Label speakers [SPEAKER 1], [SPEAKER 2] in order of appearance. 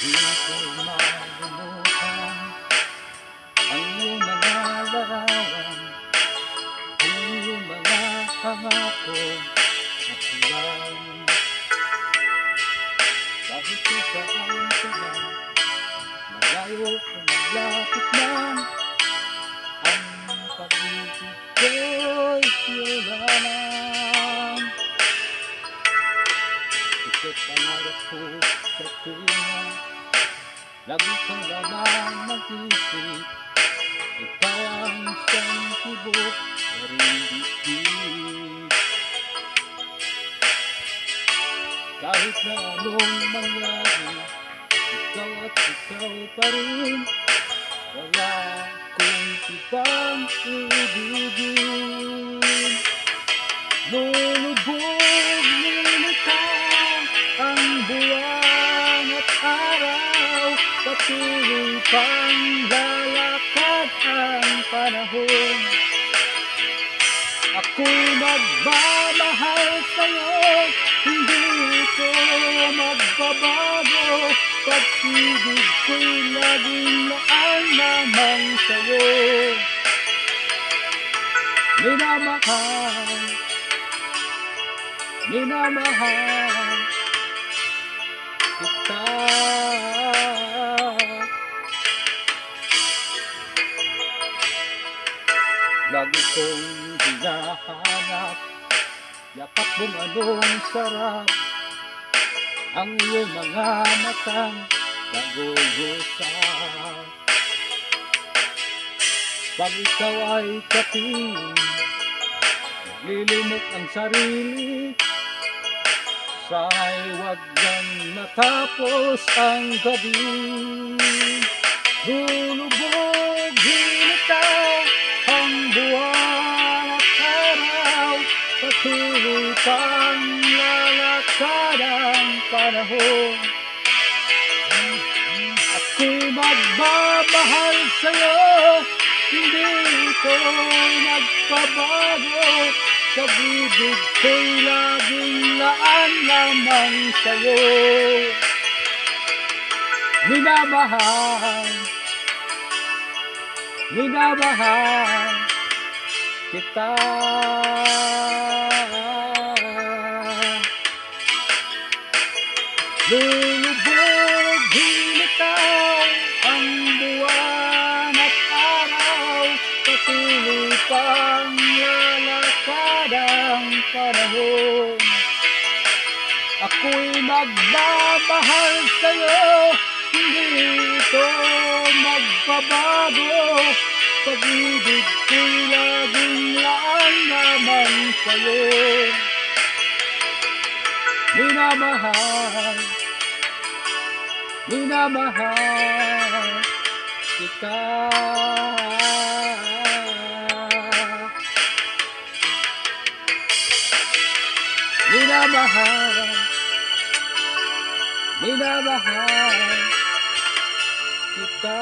[SPEAKER 1] Di ko malimutan ang iyong mga larawan, ang iyong mga pangako na kulang. Kahit kung saan ka man, malayo o malapit man, ang pag-ibig ko'y wala lang. Ito't pangarap ko sa tuwing lagi kong laman ng isip, ikaw ang siyang tibok na rin dibdib. Kahit na anong mangyari, ikaw at ikaw pa rin, wala kong ibang ibigin. Lulubog nilitaw ang buwan at araw, patuloy pang lalakad ang panahon. Ako'y magmamahal sa'yo, hindi ko magbabago, pag-ibig ko'y laging laan lamang sa'yo. Minamahal, minamahal kita. Lagi kong hinahanap, yakap mong anong sarap, ang iyong mga matang nag-uusap. Pag ikaw ay katingin, naglilimot ang sarili, sana'y wag nang matapos ang gabi. Lulubog, hinitaw ang buwan at araw, patuloy pang lalakad ang panahon. Ako'y magmamahal sa'yo, hindi ko nagpabago, pag-ibig ko'y laging laan lamang sa'yo. Minamahal, minamahal kita. Lulubog, hinitaw ang buwan at araw, patuloy pang lalakad ang panahon. Ako'y magmamahal sa'yo, hindi ito magbabago, pag-ibig ko'y laging laan lamang sa'yo. Minamahal, minamahal kita. Minamahal, minamahal kita.